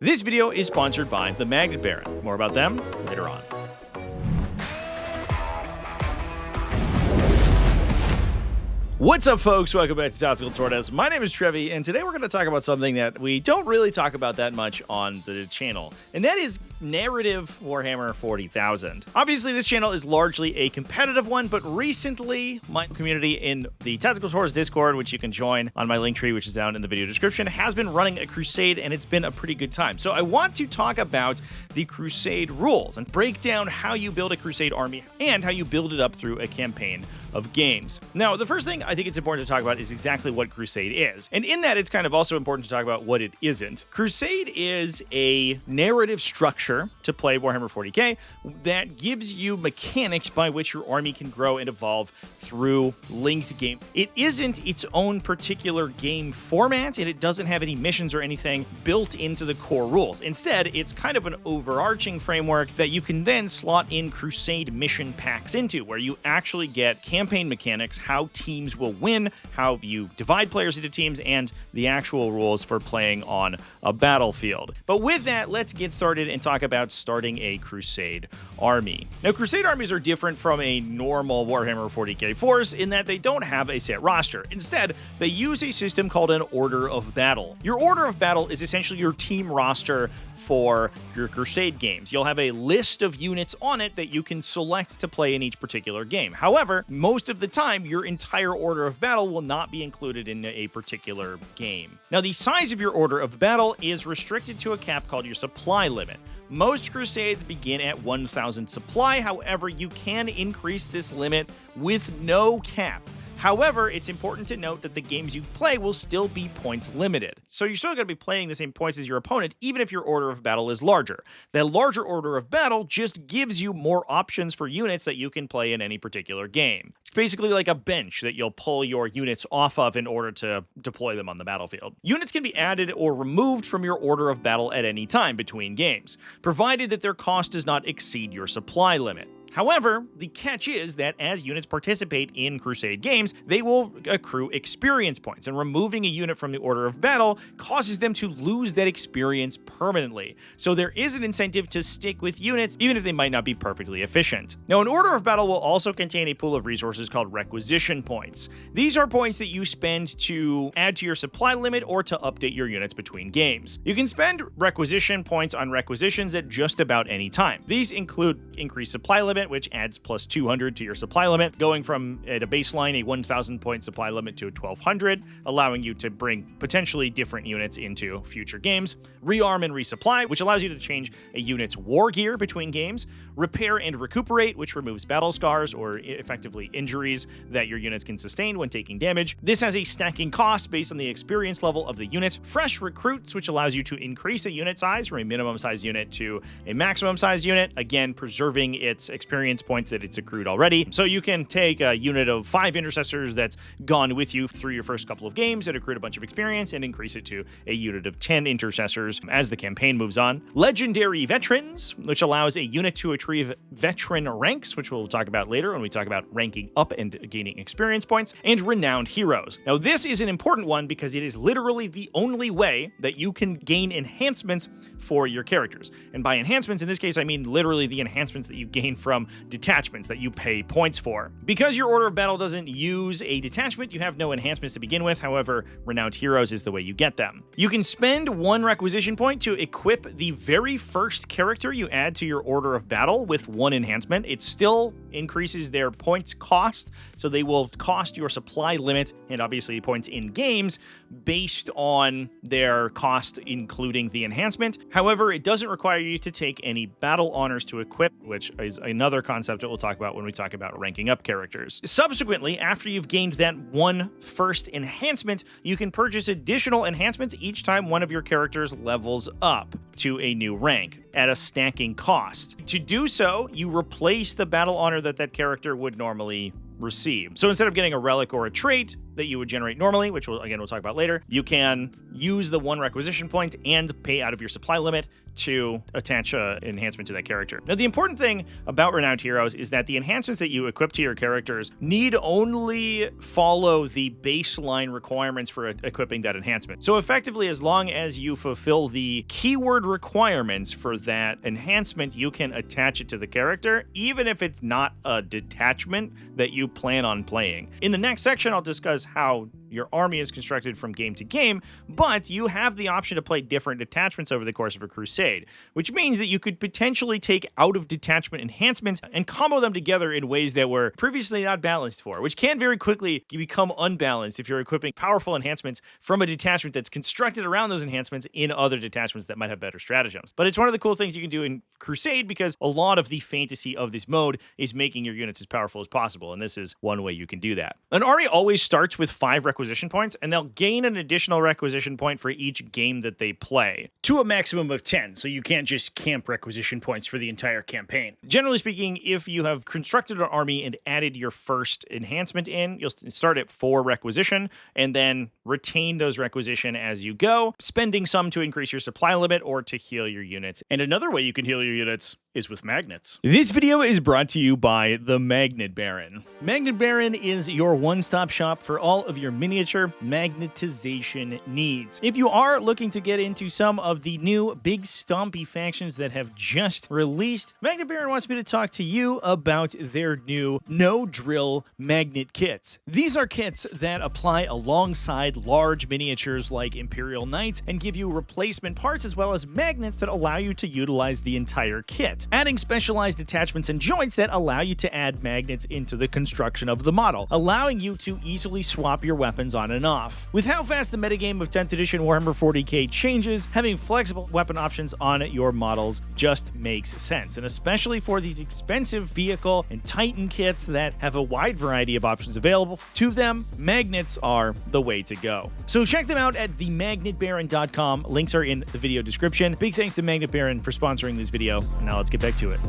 This video is sponsored by the Magnet Baron. More about them later on. What's up, folks? Welcome back to TacticalTortoise. My name is Trevi, and today we're going to talk about something that we don't really talk about that much on the channel, and that is narrative Warhammer 40,000. Obviously, this channel is largely a competitive one, but recently, my community in the TacticalTortoise Discord, which you can join on my link tree, which is down in the video description, has been running a Crusade, and it's been a pretty good time. So I want to talk about the Crusade rules and break down how you build a Crusade army and how you build it up through a campaign of games. Now, the first thing I think it's important to talk about is exactly what Crusade is. And in that, it's kind of also important to talk about what it isn't. Crusade is a narrative structure to play Warhammer 40k that gives you mechanics by which your army can grow and evolve through linked game. It isn't its own particular game format, and it doesn't have any missions or anything built into the core rules. Instead, it's kind of an overarching framework that you can then slot in Crusade mission packs into, where you actually get campaign mechanics, how teams will win, how you divide players into teams, and the actual rules for playing on a battlefield. But with that, let's get started and talk about starting a Crusade army. Now, Crusade armies are different from a normal Warhammer 40k force in that they don't have a set roster. Instead, they use a system called an order of battle. Your order of battle is essentially your team roster for your Crusade games. You'll have a list of units on it that you can select to play in each particular game. However, most of the time, your entire order of battle will not be included in a particular game. Now, the size of your order of battle is restricted to a cap called your supply limit. Most Crusades begin at 1,000 supply. However, you can increase this limit with no cap. However, it's important to note that the games you play will still be points limited. So you're still going to be playing the same points as your opponent, even if your order of battle is larger. That larger order of battle just gives you more options for units that you can play in any particular game. It's basically like a bench that you'll pull your units off of in order to deploy them on the battlefield. Units can be added or removed from your order of battle at any time between games, provided that their cost does not exceed your supply limit. However, the catch is that as units participate in Crusade games, they will accrue experience points, and removing a unit from the order of battle causes them to lose that experience permanently. So there is an incentive to stick with units, even if they might not be perfectly efficient. Now, an order of battle will also contain a pool of resources called Requisition Points. These are points that you spend to add to your supply limit or to update your units between games. You can spend Requisition Points on requisitions at just about any time. These include increased supply limit, which adds plus 200 to your supply limit, going from at a baseline a 1,000 point supply limit to 1,200, allowing you to bring potentially different units into future games. Rearm and resupply, which allows you to change a unit's war gear between games. Repair and recuperate, which removes battle scars or effectively injuries that your units can sustain when taking damage. This has a stacking cost based on the experience level of the unit. Fresh recruits, which allows you to increase a unit size from a minimum size unit to a maximum size unit, again preserving its experience points that it's accrued already. So you can take a unit of 5 intercessors that's gone with you through your first couple of games that accrued a bunch of experience and increase it to a unit of 10 intercessors as the campaign moves on. Legendary veterans, which allows a unit to achieve veteran ranks, which we'll talk about later when we talk about ranking up and gaining experience points. And renowned heroes. Now, this is an important one because it is literally the only way that you can gain enhancements for your characters. And by enhancements, in this case, I mean literally the enhancements that you gain from detachments that you pay points for. Because your order of battle doesn't use a detachment, you have no enhancements to begin with. However, renowned heroes is the way you get them. You can spend 1 requisition point to equip the very first character you add to your order of battle with 1 enhancement. It still increases their points cost, so they will cost your supply limit and obviously points in games based on their cost, including the enhancement. However, it doesn't require you to take any battle honors to equip, which is another concept that we'll talk about when we talk about ranking up characters. Subsequently, after you've gained that 1 first enhancement, you can purchase additional enhancements each time one of your characters levels up to a new rank at a stacking cost. To do so, you replace the battle honor that character would normally receive. So instead of getting a relic or a trait, that you would generate normally, which we'll talk about later. You can use the 1 requisition point and pay out of your supply limit to attach an enhancement to that character. Now, the important thing about Renowned Heroes is that the enhancements that you equip to your characters need only follow the baseline requirements for equipping that enhancement. So effectively, as long as you fulfill the keyword requirements for that enhancement, you can attach it to the character, even if it's not a detachment that you plan on playing. In the next section, I'll discuss how your army is constructed from game to game, but you have the option to play different detachments over the course of a crusade, which means that you could potentially take out of detachment enhancements and combo them together in ways that were previously not balanced for, which can very quickly become unbalanced if you're equipping powerful enhancements from a detachment that's constructed around those enhancements in other detachments that might have better stratagems. But it's one of the cool things you can do in Crusade because a lot of the fantasy of this mode is making your units as powerful as possible, and this is one way you can do that. An army always starts with 5 requisition points, and they'll gain an additional requisition point for each game that they play, to a maximum of 10, so you can't just camp requisition points for the entire campaign. Generally speaking, if you have constructed an army and added your first enhancement in, you'll start at 4 requisition, and then retain those requisition as you go, spending some to increase your supply limit or to heal your units. And another way you can heal your units is with magnets. This video is brought to you by the Magnet Baron. Magnet Baron is your one-stop shop for all of your miniature magnetization needs. If you are looking to get into some of the new big stompy factions that have just released, Magnet Baron wants me to talk to you about their new no-drill magnet kits. These are kits that apply alongside large miniatures like Imperial Knights and give you replacement parts as well as magnets that allow you to utilize the entire kit, adding specialized attachments and joints that allow you to add magnets into the construction of the model, allowing you to easily swap your weapons on and off. With how fast the metagame of 10th edition Warhammer 40k changes, having flexible weapon options on your models just makes sense, and especially for these expensive vehicle and Titan kits that have a wide variety of options available to them, magnets are the way to go. So check them out at themagnetbaron.com. Links are in the video description. Big thanks to Magnet Baron for sponsoring this video. Now let's get back to it.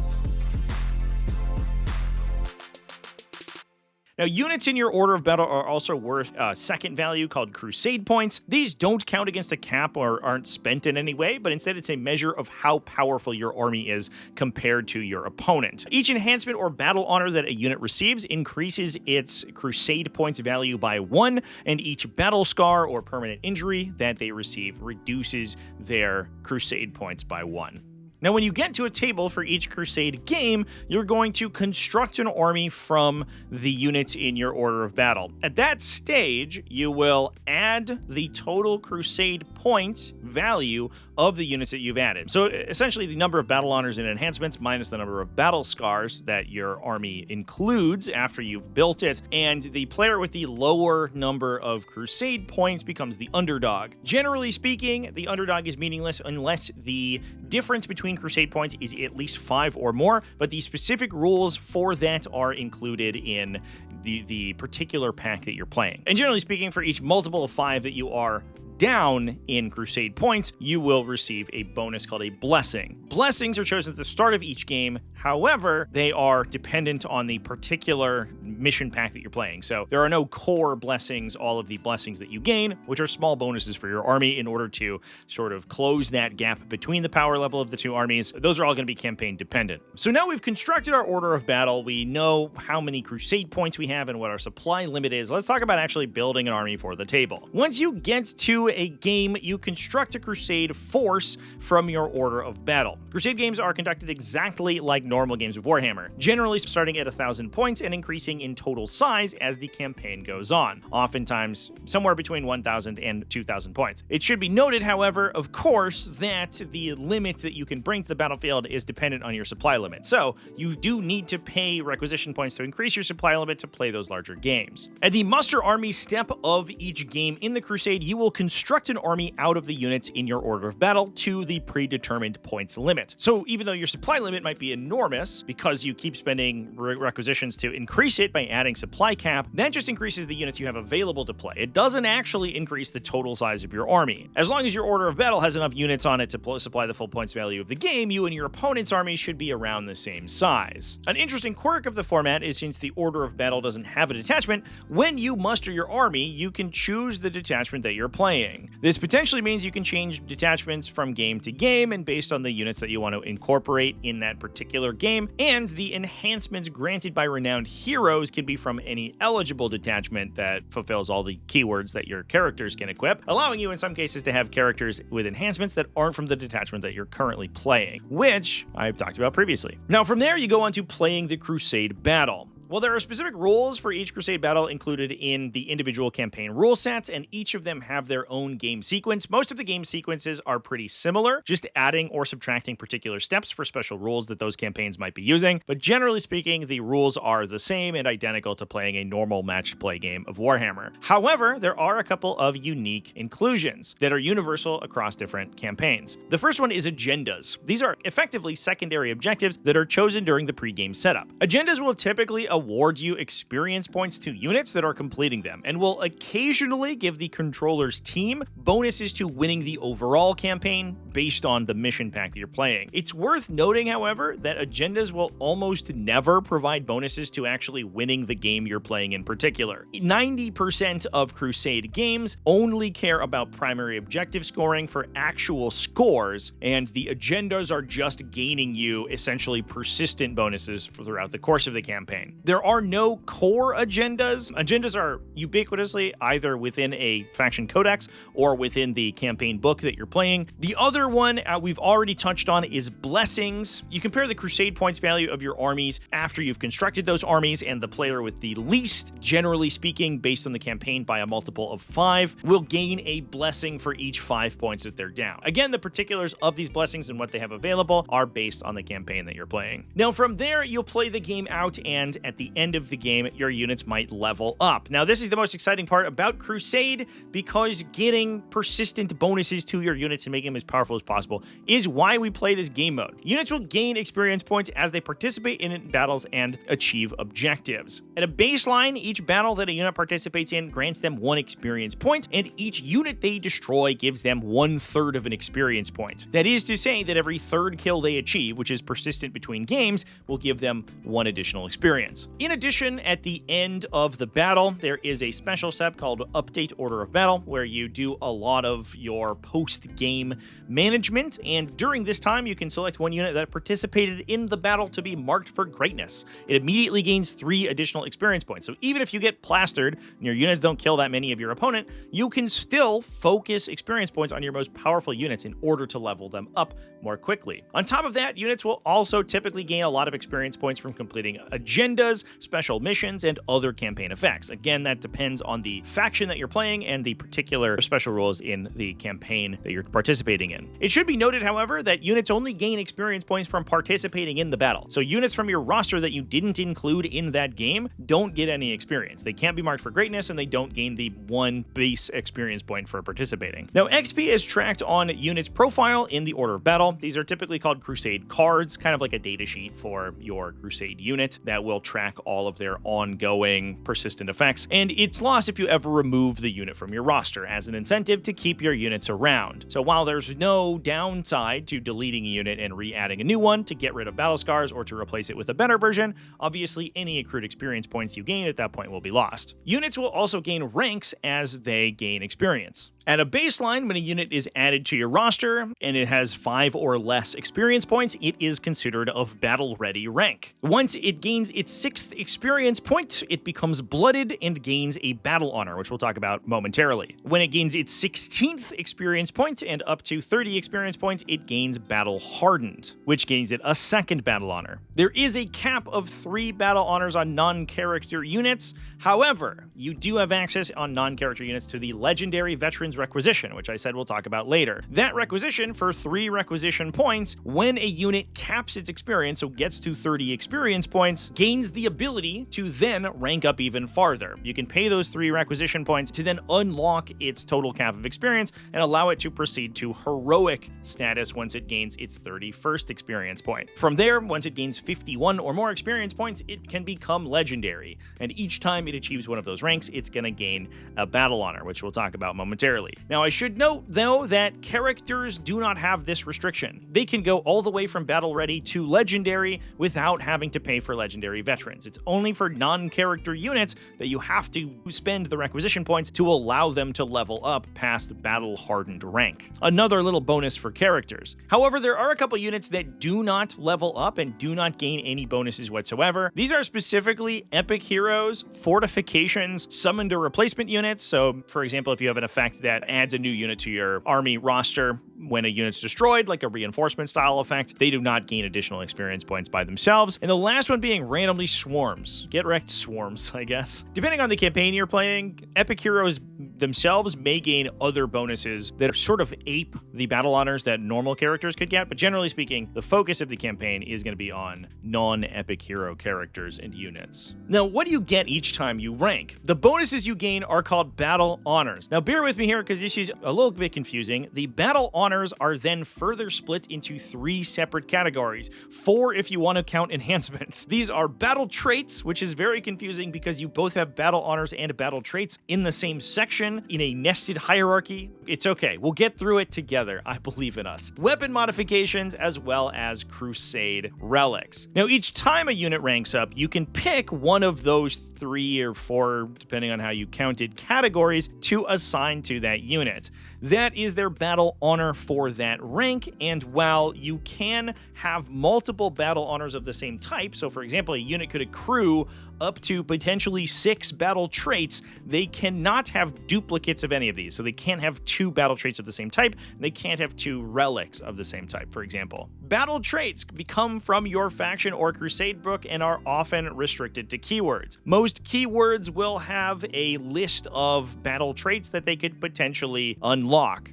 Now, units in your order of battle are also worth a second value called Crusade Points. These don't count against a cap or aren't spent in any way, but instead it's a measure of how powerful your army is compared to your opponent. Each enhancement or battle honor that a unit receives increases its Crusade Points value by 1, and each battle scar or permanent injury that they receive reduces their Crusade Points by 1. Now, when you get to a table for each Crusade game, you're going to construct an army from the units in your order of battle. At that stage, you will add the total Crusade points value of the units that you've added. So essentially the number of battle honors and enhancements minus the number of battle scars that your army includes after you've built it, and the player with the lower number of Crusade points becomes the underdog. Generally speaking, the underdog is meaningless unless the difference between Crusade points is at least 5 or more, but the specific rules for that are included in the particular pack that you're playing. And generally speaking, for each multiple of 5 that you are down in Crusade points, you will receive a bonus called a blessing. Blessings are chosen at the start of each game. However, they are dependent on the particular mission pack that you're playing. So there are no core blessings. All of the blessings that you gain, which are small bonuses for your army in order to sort of close that gap between the power level of the two armies, those are all going to be campaign dependent. So now we've constructed our order of battle. We know how many Crusade points we have and what our supply limit is. Let's talk about actually building an army for the table. Once you get to a game, you construct a Crusade force from your order of battle. Crusade games are conducted exactly like normal games of Warhammer, generally starting at 1,000 points and increasing in total size as the campaign goes on, oftentimes somewhere between 1,000 and 2,000 points. It should be noted, however, of course, that the limit that you can bring to the battlefield is dependent on your supply limit, so you do need to pay requisition points to increase your supply limit to play those larger games. At the muster army step of each game in the Crusade, you will construct construct an army out of the units in your order of battle to the predetermined points limit. So even though your supply limit might be enormous because you keep spending requisitions to increase it by adding supply cap, that just increases the units you have available to play. It doesn't actually increase the total size of your army. As long as your order of battle has enough units on it to supply the full points value of the game, you and your opponent's army should be around the same size. An interesting quirk of the format is, since the order of battle doesn't have a detachment, when you muster your army, you can choose the detachment that you're playing. This potentially means you can change detachments from game to game and based on the units that you want to incorporate in that particular game, and the enhancements granted by renowned heroes can be from any eligible detachment that fulfills all the keywords that your characters can equip, allowing you in some cases to have characters with enhancements that aren't from the detachment that you're currently playing, which I've talked about previously. Now from there, you go on to playing the Crusade battle. Well, there are specific rules for each Crusade battle included in the individual campaign rule sets, and each of them have their own game sequence. Most of the game sequences are pretty similar, just adding or subtracting particular steps for special rules that those campaigns might be using. But generally speaking, the rules are the same and identical to playing a normal matched play game of Warhammer. However, there are a couple of unique inclusions that are universal across different campaigns. The first one is agendas. These are effectively secondary objectives that are chosen during the pre-game setup. Agendas will typically award you experience points to units that are completing them, and will occasionally give the controller's team bonuses to winning the overall campaign based on the mission pack that you're playing. It's worth noting, however, that agendas will almost never provide bonuses to actually winning the game you're playing in particular. 90% of Crusade games only care about primary objective scoring for actual scores, and the agendas are just gaining you essentially persistent bonuses throughout the course of the campaign. There are no core agendas. Agendas are ubiquitously either within a faction codex or within the campaign book that you're playing. The other one we've already touched on is blessings. You compare the Crusade points value of your armies after you've constructed those armies, and the player with the least, generally speaking, based on the campaign by a multiple of 5, will gain a blessing for each 5 points that they're down. Again, the particulars of these blessings and what they have available are based on the campaign that you're playing. Now, from there, you'll play the game out, and at the end of the game, your units might level up. Now, this is the most exciting part about Crusade, because getting persistent bonuses to your units and making them as powerful as possible is why we play this game mode. Units will gain experience points as they participate in battles and achieve objectives. At a baseline, each battle that a unit participates in grants them 1 experience point, and each unit they destroy gives them 1/3 of an experience point. That is to say that every 3rd kill they achieve, which is persistent between games, will give them 1 additional experience. In addition, at the end of the battle, there is a special step called Update Order of Battle, where you do a lot of your post-game management, and during this time, you can select one unit that participated in the battle to be marked for greatness. It immediately gains 3 additional experience points, so even if you get plastered and your units don't kill that many of your opponent, you can still focus experience points on your most powerful units in order to level them up more quickly. On top of that, units will also typically gain a lot of experience points from completing agendas, special missions, and other campaign effects. Again, that depends on the faction that you're playing and the particular special rules in the campaign that you're participating in. It should be noted, however, that units only gain experience points from participating in the battle. So units from your roster that you didn't include in that game don't get any experience. They can't be marked for greatness, and they don't gain the 1 base experience point for participating. Now, XP is tracked on units' profile in the order of battle. These are typically called Crusade cards, kind of like a data sheet for your Crusade unit that will track all of their ongoing persistent effects, and it's lost if you ever remove the unit from your roster as an incentive to keep your units around. So while there's no downside to deleting a unit and re-adding a new one to get rid of battle scars or to replace it with a better version, obviously any accrued experience points you gain at that point will be lost. Units will also gain ranks as they gain experience. At a baseline, when a unit is added to your roster and it has 5 or less experience points, it is considered of battle-ready rank. Once it gains its 6th experience point, it becomes blooded and gains a battle honor, which we'll talk about momentarily. When it gains its 16th experience point and up to 30 experience points, it gains battle hardened, which gains it a 2nd battle honor. There is a cap of 3 battle honors on non-character units. However, you do have access on non-character units to the legendary veteran Requisitions requisition, which I said we'll talk about later. That requisition for 3 requisition points, when a unit caps its experience, so gets to 30 experience points, gains the ability to then rank up even farther. You can pay those 3 requisition points to then unlock its total cap of experience and allow it to proceed to heroic status once it gains its 31st experience point. From there, once it gains 51 or more experience points, it can become legendary, and each time it achieves one of those ranks, it's going to gain a battle honor, which we'll talk about momentarily. Now, I should note, though, that characters do not have this restriction. They can go all the way from battle ready to legendary without having to pay for legendary veterans. It's only for non-character units that you have to spend the requisition points to allow them to level up past battle-hardened rank. Another little bonus for characters. However, there are a couple units that do not level up and do not gain any bonuses whatsoever. These are specifically epic heroes, fortifications, summoned or replacement units. So, for example, if you have an effect that adds a new unit to your army roster when a unit's destroyed, like a reinforcement style effect, they do not gain additional experience points by themselves. And the last one being randomly swarms. Get wrecked swarms, I guess. Depending on the campaign you're playing, epic heroes themselves may gain other bonuses that sort of ape the battle honors that normal characters could get, but generally speaking, the focus of the campaign is going to be on non-epic hero characters and units. Now, what do you get each time you rank? The bonuses you gain are called battle honors. Now, bear with me here because this is a little bit confusing. The battle honors are then further split into 3 separate categories, 4 if you want to count enhancements. These are battle traits, which is very confusing because you both have battle honors and battle traits in the same section in a nested hierarchy. It's okay. We'll get through it together. I believe in us. Weapon modifications as well as Crusade relics. Now, each time a unit ranks up, you can pick one of those 3 or 4, depending on how you counted, categories to assign to that unit. That is their battle honor for that rank, and while you can have multiple battle honors of the same type, so for example, a unit could accrue up to potentially 6 battle traits, they cannot have duplicates of any of these. So they can't have 2 battle traits of the same type, and they can't have 2 relics of the same type, for example. Battle traits become from your faction or crusade book and are often restricted to keywords. Most keywords will have a list of battle traits that they could potentially unlock.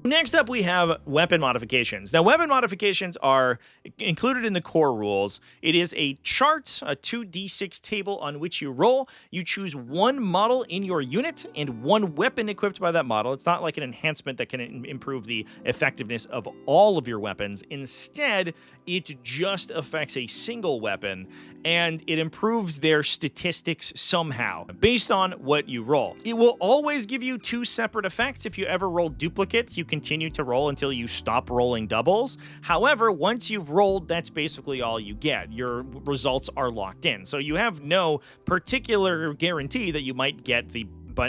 Next up, we have weapon modifications. Now, weapon modifications are included in the core rules. It is a chart, a 2d6 table on which you roll. You choose one model in your unit and one weapon equipped by that model. It's not like an enhancement that can improve the effectiveness of all of your weapons. Instead, it just affects a single weapon, and it improves their statistics somehow based on what you roll. It will always give you 2 separate effects. If you ever roll duplicates, you continue to roll until you stop rolling doubles. However, once you've rolled, that's basically all you get. Your results are locked in. So you have no particular guarantee that you might get the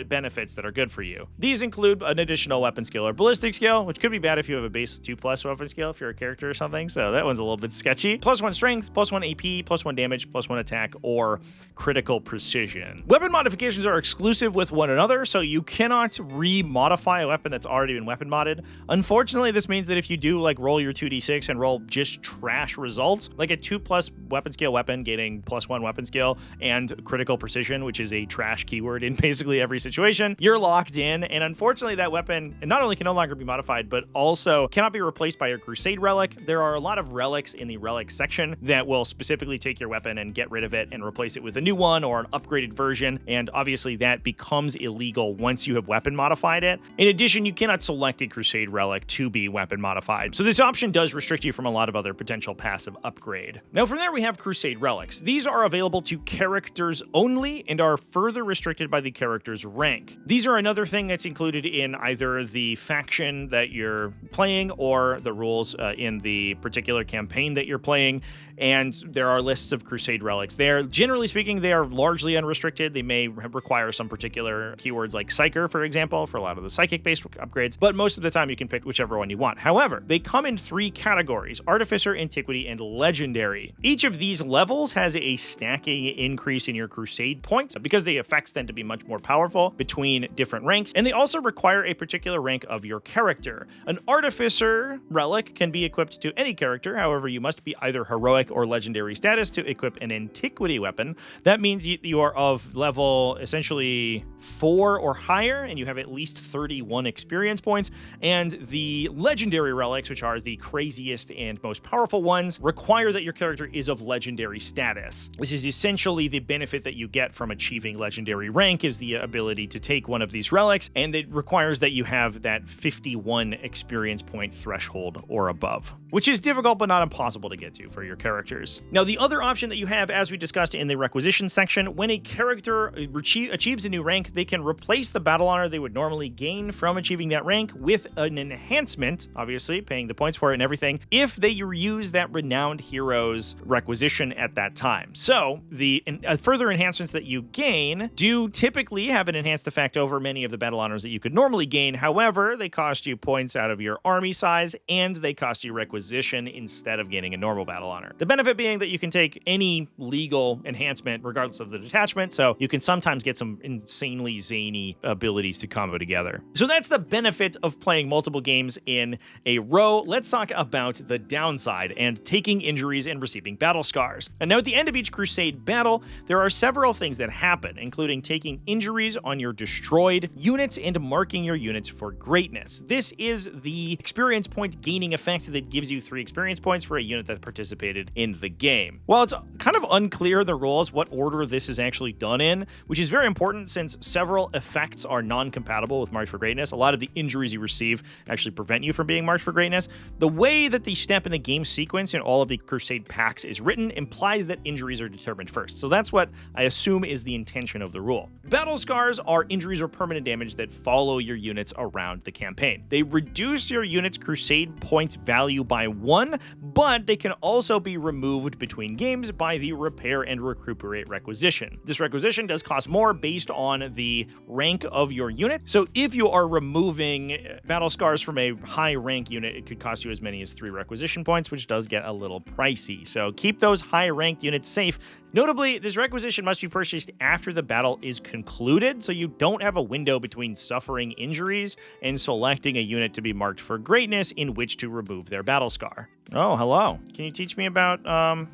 benefits that are good for you. These include an additional weapon skill or ballistic skill, which could be bad if you have a base 2+ weapon skill if you're a character or something, so that one's a little bit sketchy. +1 strength, +1 AP, +1 damage, +1 attack, or critical precision. Weapon modifications are exclusive with one another, so you cannot re-modify a weapon that's already been weapon modded. Unfortunately, this means that if you do like roll your 2d6 and roll just trash results, like a 2+ weapon skill weapon getting +1 weapon skill and critical precision, which is a trash keyword in basically every situation, you're locked in, and unfortunately that weapon not only can no longer be modified, but also cannot be replaced by your Crusade relic. There are a lot of relics in the relic section that will specifically take your weapon and get rid of it and replace it with a new one or an upgraded version, and obviously that becomes illegal once you have weapon modified it. In addition, you cannot select a Crusade relic to be weapon modified, so this option does restrict you from a lot of other potential passive upgrade. Now from there we have Crusade relics. These are available to characters only and are further restricted by the character's rank. These are another thing that's included in either the faction that you're playing or the rules in the particular campaign that you're playing, and there are lists of Crusade relics there. Generally speaking, they are largely unrestricted. They may require some particular keywords like Psyker, for example, for a lot of the psychic-based upgrades, but most of the time you can pick whichever one you want. However, they come in 3 categories: Artificer, Antiquity, and Legendary. Each of these levels has a stacking increase in your Crusade points because the effects tend to be much more powerful. powerful between different ranks, and they also require a particular rank of your character. An Artificer relic can be equipped to any character, however, you must be either heroic or legendary status to equip an antiquity weapon. That means you are of level essentially 4 or higher, and you have at least 31 experience points, and the legendary relics, which are the craziest and most powerful ones, require that your character is of legendary status. This is essentially the benefit that you get from achieving legendary rank, is the ability to take one of these relics, and it requires that you have that 51 experience point threshold or above, which is difficult but not impossible to get to for your characters. Now, the other option that you have, as we discussed in the requisition section, when a character achieves a new rank, they can replace the battle honor they would normally gain from achieving that rank with an enhancement, obviously paying the points for it and everything, if they use that renowned hero's requisition at that time. So the further enhancements that you gain do typically have an enhanced effect over many of the battle honors that you could normally gain. However, they cost you points out of your army size, and they cost you requisition instead of gaining a normal battle honor. The benefit being that you can take any legal enhancement regardless of the detachment, so you can sometimes get some insanely zany abilities to combo together. So that's the benefit of playing multiple games in a row. Let's talk about the downside and taking injuries and receiving battle scars. And now at the end of each Crusade battle, there are several things that happen, including taking injuries on your destroyed units and marking your units for greatness. This is the experience point gaining effect that gives you 3 experience points for a unit that participated in the game. While it's kind of unclear in the rules what order this is actually done in, which is very important since several effects are non-compatible with Marked for Greatness. A lot of the injuries you receive actually prevent you from being Marked for Greatness. The way that the step in the game sequence in all of the Crusade packs is written implies that injuries are determined first. So that's what I assume is the intention of the rule. Battle scars are injuries or permanent damage that follow your units around the campaign. They reduce your unit's Crusade points value by 1, but they can also be removed between games by the Repair and Recuperate requisition. This requisition does cost more based on the rank of your unit. So if you are removing battle scars from a high rank unit, it could cost you as many as 3 requisition points, which does get a little pricey. So keep those high ranked units safe. Notably, this requisition must be purchased after the battle is concluded, so you don't have a window between suffering injuries and selecting a unit to be marked for greatness in which to remove their battle scar. Oh, hello. Can you teach me about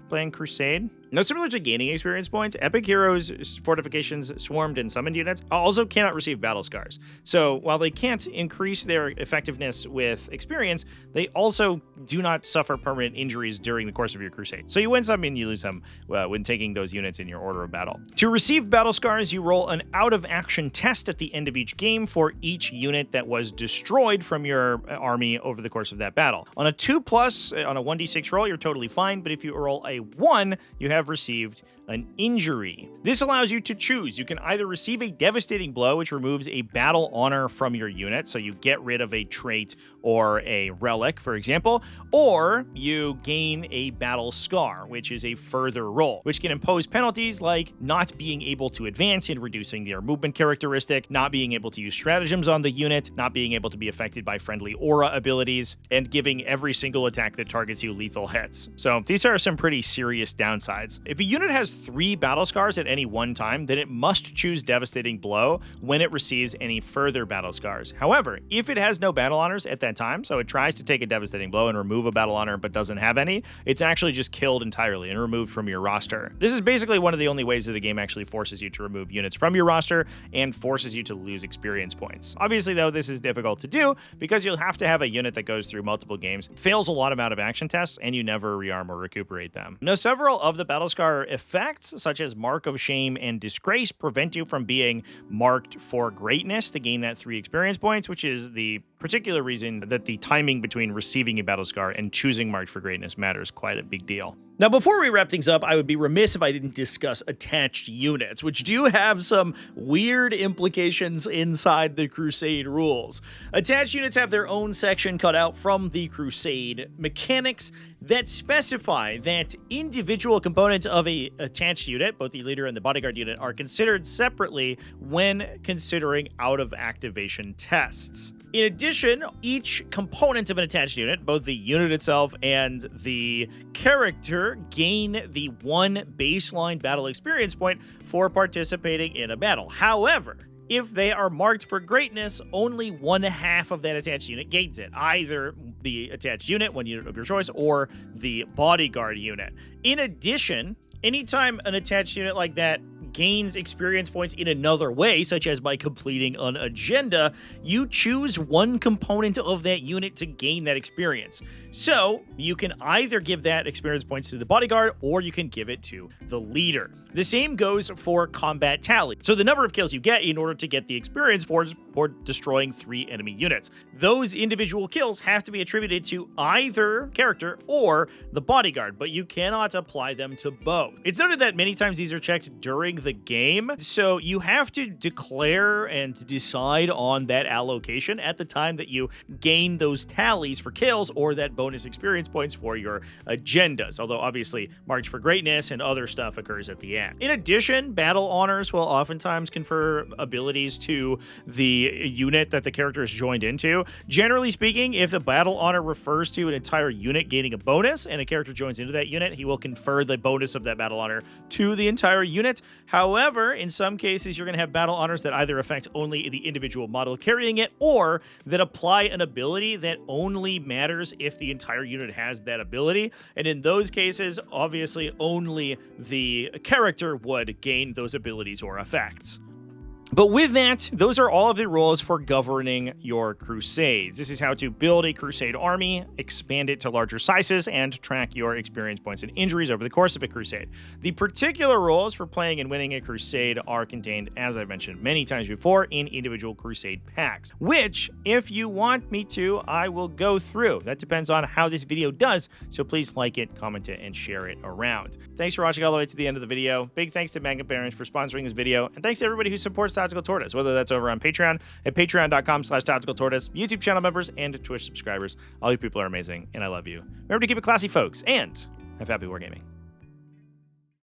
playing Crusade? Now, similar to gaining experience points, Epic Heroes, Fortifications, Swarmed, and Summoned units also cannot receive battle scars. So while they can't increase their effectiveness with experience, they also do not suffer permanent injuries during the course of your Crusade. So you win some and you lose some when taking those units in your order of battle. To receive battle scars, you roll an out-of-action test at the end of each game for each unit that was destroyed from your army over the course of that battle. On a 2+, on a 1d6 roll, you're totally fine, but if you roll a 1, you have received an injury. This allows you to choose. You can either receive a devastating blow, which removes a battle honor from your unit, so you get rid of a trait or a relic, for example, or you gain a battle scar, which is a further roll, which can impose penalties like not being able to advance in reducing their movement characteristic, not being able to use stratagems on the unit, not being able to be affected by friendly aura abilities, and giving every single attack that targets you lethal hits. So these are some pretty serious downsides. If a unit has 3 battle scars at any one time, then it must choose Devastating Blow when it receives any further battle scars. However, if it has no battle honors at that time, so it tries to take a Devastating Blow and remove a battle honor but doesn't have any, it's actually just killed entirely and removed from your roster. This is basically one of the only ways that the game actually forces you to remove units from your roster and forces you to lose experience points. Obviously, though, this is difficult to do because you'll have to have a unit that goes through multiple games, fails a lot of out-of-action tests, and you never rearm or recuperate them. Now, several of the battle scar effects, such as Mark of Shame and Disgrace, prevent you from being marked for greatness to gain that 3 experience points, which is the particular reason that the timing between receiving a battle scar and choosing Marked for Greatness matters quite a big deal. Now, before we wrap things up, I would be remiss if I didn't discuss attached units, which do have some weird implications inside the Crusade rules. Attached units have their own section cut out from the Crusade mechanics that specify that individual components of a attached unit, both the leader and the bodyguard unit, are considered separately when considering out-of-activation tests. In addition, each component of an attached unit, both the unit itself and the character, gain the 1 baseline battle experience point for participating in a battle. However, if they are marked for greatness, only 1/2 of that attached unit gains it, either the attached unit, one unit of your choice, or the bodyguard unit. In addition, anytime an attached unit like that gains experience points in another way, such as by completing an agenda, you choose one component of that unit to gain that experience. So you can either give that experience points to the bodyguard, or you can give it to the leader. The same goes for combat tally. So the number of kills you get in order to get the experience for destroying 3 enemy units. Those individual kills have to be attributed to either character or the bodyguard, but you cannot apply them to both. It's noted that many times these are checked during the game, so you have to declare and decide on that allocation at the time that you gain those tallies for kills or that bonus experience points for your agendas, although obviously March for Greatness and other stuff occurs at the end. In addition, battle honors will oftentimes confer abilities to the unit that the character is joined into. Generally speaking, if the battle honor refers to an entire unit gaining a bonus and a character joins into that unit, he will confer the bonus of that battle honor to the entire unit. However, in some cases, you're going to have battle honors that either affect only the individual model carrying it, or that apply an ability that only matters if the entire unit has that ability. And in those cases, obviously, only the character would gain those abilities or effects. But with that, those are all of the rules for governing your crusades. This is how to build a crusade army, expand it to larger sizes, and track your experience points and injuries over the course of a crusade. The particular rules for playing and winning a crusade are contained, as I've mentioned many times before, in individual crusade packs, which, if you want me to, I will go through. That depends on how this video does, so please like it, comment it, and share it around. Thanks for watching all the way to the end of the video. Big thanks to Magnet Barons for sponsoring this video, and thanks to everybody who supports TacticalTortoise, whether that's over on Patreon at patreon.com/TacticalTortoise, YouTube channel members, and Twitch subscribers. All you people are amazing, and I love you. Remember to keep it classy, folks, and have happy wargaming.